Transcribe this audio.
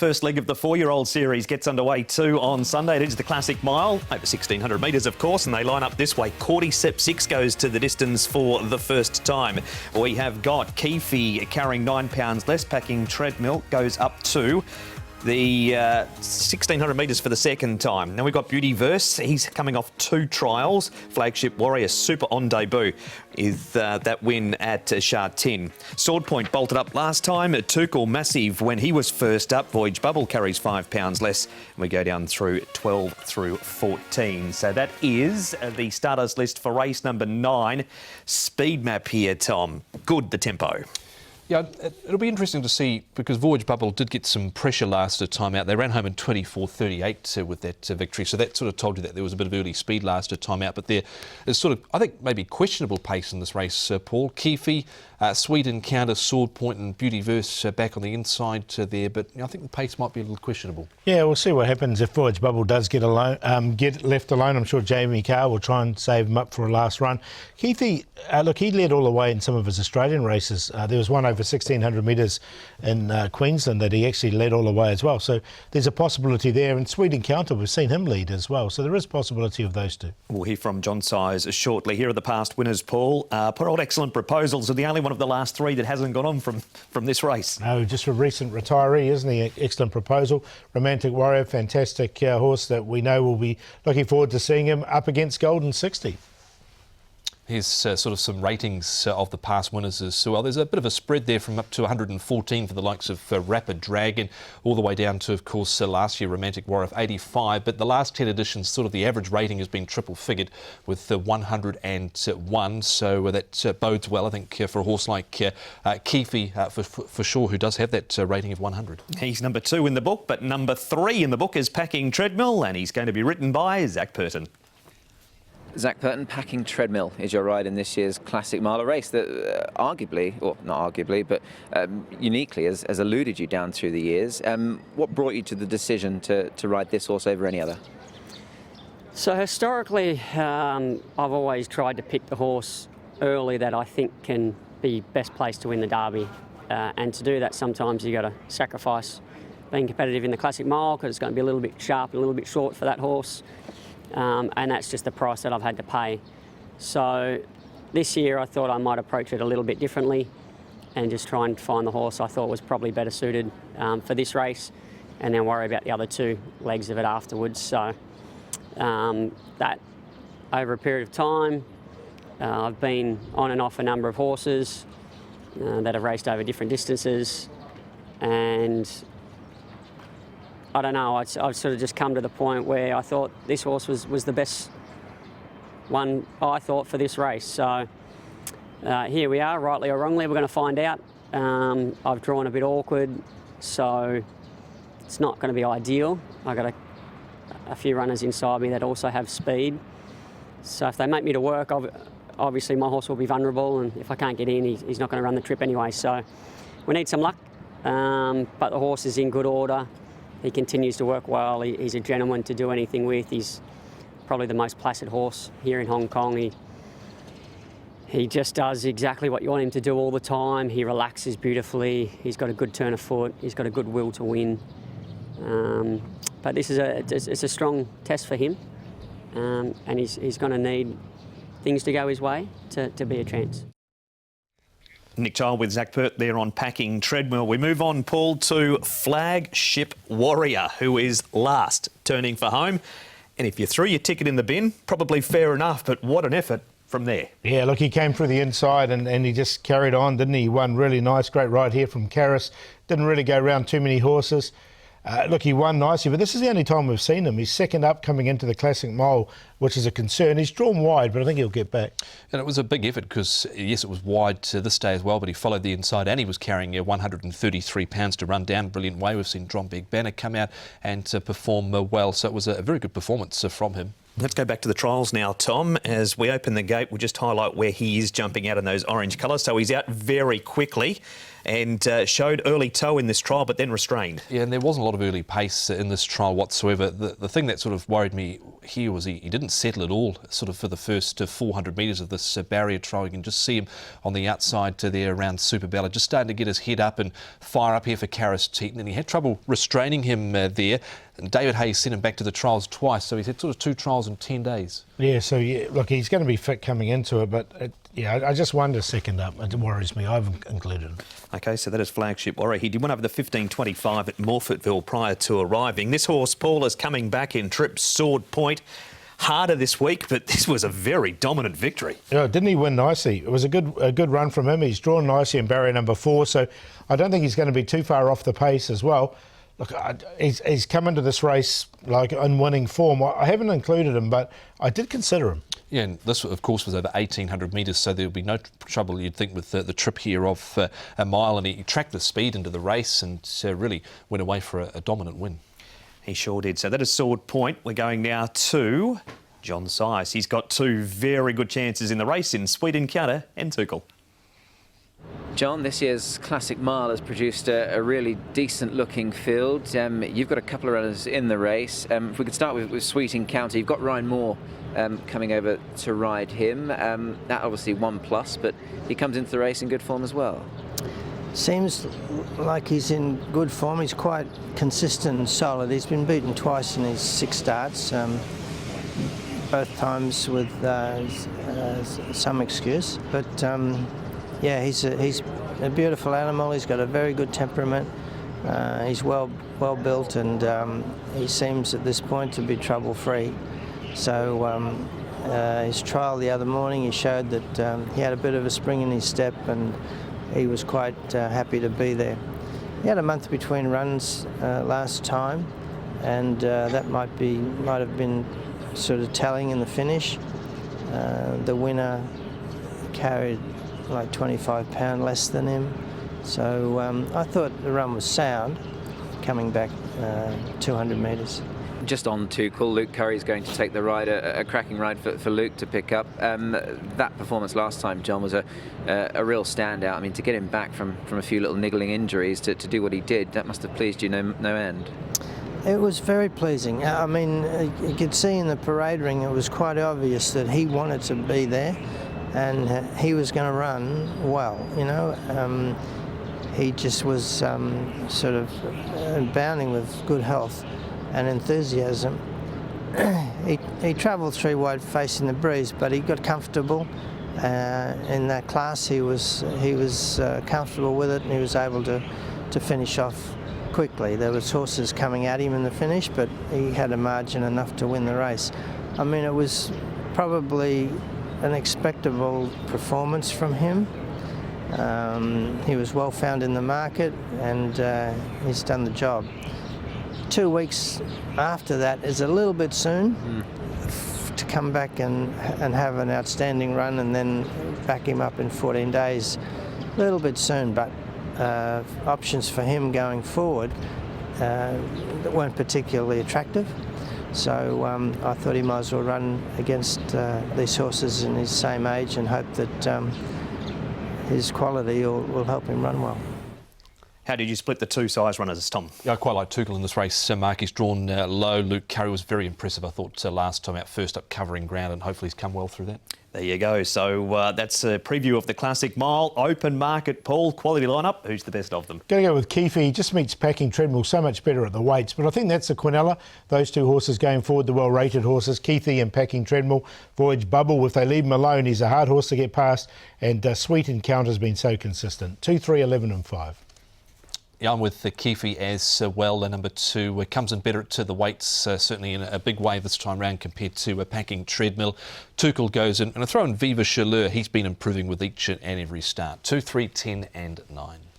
first leg of the 4-year-old series gets underway too on Sunday. It is the Classic Mile, over 1,600 metres, of course, and they line up this way. Cordyceps 6 goes to the distance for the first time. We have got Keefe carrying 9 pounds less, packing treadmill, goes up to the 1,600 metres for the second time. Now we've got Beauty Verse. He's coming off 2 trials. Flagship Warrior super on debut is that win at Sha Tin. Sword Point bolted up last time. Tukul Massive when he was first up. Voyage Bubble carries 5 pounds less. And we go down through 12 through 14. So that is the starters list for race number 9. Speed map here, Tom. Good, the tempo. Yeah, it'll be interesting to see because Voyage Bubble did get some pressure last time out. They ran home in 24.38 with that victory, so that sort of told you that there was a bit of early speed last time out. But there is sort of, I think, maybe questionable pace in this race, Paul. Keefe, Sweet Encounter, Sword Point and Beauty Verse back on the inside there, but I think the pace might be a little questionable. Yeah, we'll see what happens if Voyage Bubble does get left alone. I'm sure Jamie Carr will try and save him up for a last run. Keefe, look, he led all the way in some of his Australian races. There was one over 1,600 metres in Queensland that he actually led all the way as well. So there's a possibility there. And Sweet Encounter, we've seen him lead as well. So there is possibility of those two. We'll hear from John Size shortly. Here are the past winners, Paul. Poor old Excellent Proposals are the only one of the last 3 that hasn't gone on from this race. No, just a recent retiree, isn't he? Excellent Proposal. Romantic Warrior, fantastic horse that we know will be looking forward to seeing him up against Golden 60. Here's sort of some ratings of the past winners as well. There's a bit of a spread there from up to 114 for the likes of Rapid Dragon, all the way down to, of course, last year Romantic Warrior of 85. But the last 10 editions, sort of the average rating has been triple-figured with 101. So that bodes well, I think, for a horse like Keefe, for sure, who does have that rating of 100. He's number 2 in the book, but number 3 in the book is Packing Treadmill, and he's going to be written by Zach Purton. Zach Purton, Packing Treadmill is your ride in this year's Classic Mile, a race that arguably, or not arguably, but uniquely has eluded you down through the years. What brought you to the decision to ride this horse over any other? So historically, I've always tried to pick the horse early that I think can be best placed to win the Derby. And to do that, sometimes you've got to sacrifice being competitive in the Classic Mile because it's going to be a little bit sharp and a little bit short for that horse. And that's just the price that I've had to pay. So this year I thought I might approach it a little bit differently and just try and find the horse I thought was probably better suited for this race and then worry about the other 2 legs of it afterwards. So that over a period of time, I've been on and off a number of horses that have raced over different distances, and I don't know, I've sort of just come to the point where I thought this horse was the best one I thought for this race. So here we are, rightly or wrongly, we're going to find out. I've drawn a bit awkward, so it's not going to be ideal. I've got a few runners inside me that also have speed. So if they make me to work, obviously my horse will be vulnerable, and if I can't get in, he's not going to run the trip anyway. So we need some luck, but the horse is in good order. He continues to work well. He's a gentleman to do anything with. He's probably the most placid horse here in Hong Kong. He just does exactly what you want him to do all the time. He relaxes beautifully. He's got a good turn of foot. He's got a good will to win. But this is it's a strong test for him, and he's going to need things to go his way to be a chance. Nick Child with Zach Pert there on Packing Treadmill. We move on, Paul, to Flagship Warrior, who is last, turning for home. And if you threw your ticket in the bin, probably fair enough, but what an effort from there. Yeah, look, he came through the inside and he just carried on, didn't he? He won really nice, great ride here from Caris. Didn't really go around too many horses. Look, he won nicely, but this is the only time we've seen him. He's second up coming into the Classic Mile, which is a concern. He's drawn wide, but I think he'll get back. And it was a big effort because, yes, it was wide to this day as well, but he followed the inside and he was carrying 133 pounds to run down. Brilliant way. We've seen Dron Big Banner come out and perform well, so it was a very good performance from him. Let's go back to the trials now, Tom. As we open the gate, we'll just highlight where he is jumping out in those orange colours. So he's out very quickly. and showed early toe in this trial, but then restrained. Yeah, and there wasn't a lot of early pace in this trial whatsoever. The thing that sort of worried me here was he didn't settle at all, sort of for the first 400 metres of this barrier trial. You can just see him on the outside there around Superbella, just starting to get his head up and fire up here for Karis Teton, and he had trouble restraining him there. And David Hayes sent him back to the trials twice, so he's had sort of 2 trials in 10 days. Yeah, so yeah, look, he's going to be fit coming into it, but I just wonder second up. It worries me. I've included him. OK, so that is flagship Warrior. He did one over the 15.25 at Morfettville prior to arriving. This horse, Paul, is coming back in trip Sword Point. Harder this week, but this was a very dominant victory. Yeah, didn't he win nicely? It was a good run from him. He's drawn nicely in barrier number 4, so I don't think he's going to be too far off the pace as well. Look, he's come into this race like in winning form. I haven't included him, but I did consider him. Yeah, and this, of course, was over 1,800 metres, so there'll be no trouble, you'd think, with the trip here of a mile. And he tracked the speed into the race and really went away for a dominant win. He sure did. So that is Sword Point. We're going now to John Sice. He's got 2 very good chances in the race in Sweet Encounter and Tuchel. John, this year's Classic Mile has produced a really decent-looking field. You've got a couple of runners in the race. If we could start with Sweet Encounter, you've got Ryan Moore coming over to ride him. That obviously 1+, but he comes into the race in good form as well. Seems like he's in good form. He's quite consistent and solid. He's been beaten twice in his 6 starts, both times with some excuse. But yeah, he's a beautiful animal. He's got a very good temperament. He's well built, and he seems at this point to be trouble-free. So his trial the other morning, he showed that he had a bit of a spring in his step, and he was quite happy to be there. He had a month between runs last time, and that might have been sort of telling in the finish. The winner carried like 25 pound less than him, so I thought the run was sound coming back 200 metres. Just on Tuchel, Luke Curry's going to take the ride, a cracking ride for Luke to pick up. That performance last time, John, was a real standout. I mean, to get him back from a few little niggling injuries to do what he did, that must have pleased you no end. It was very pleasing. I mean, you could see in the parade ring, it was quite obvious that he wanted to be there, and he was going to run well, you know. He just was sort of bounding with good health and enthusiasm. He travelled 3 wide facing the breeze, but he got comfortable in that class. He was comfortable with it, and he was able to finish off quickly. There was horses coming at him in the finish, but he had a margin enough to win the race. I mean, it was probably an expectable performance from him. He was well found in the market, and he's done the job. 2 weeks after that is a little bit soon to come back and have an outstanding run and then back him up in 14 days. A little bit soon, but options for him going forward weren't particularly attractive. So I thought he might as well run against these horses in his same age and hope that his quality will help him run well. How did you split the 2 size runners, Tom? Yeah, I quite like Tuchel in this race. Mark, he's drawn low. Luke Curry was very impressive, I thought, last time out, first up covering ground, and hopefully he's come well through that. There you go. So that's a preview of the Classic Mile. Open market, Paul. Quality lineup. Who's the best of them? Going to go with Keefe. He just meets Packing Treadmill so much better at the weights. But I think that's the Quinella. Those 2 horses going forward, the well-rated horses, Keefe and Packing Treadmill. Voyage Bubble, if they leave him alone, he's a hard horse to get past. And Sweet Encounter's been so consistent. 2, 3, 11 and 5. Yeah, I'm with Keefe as well. Number 2 comes in better to the weights, certainly in a big way this time round compared to Packing Treadmill. Tuchel goes in, and I throw in Viva Chaleur. He's been improving with each and every start. 2, 3, 10 and 9.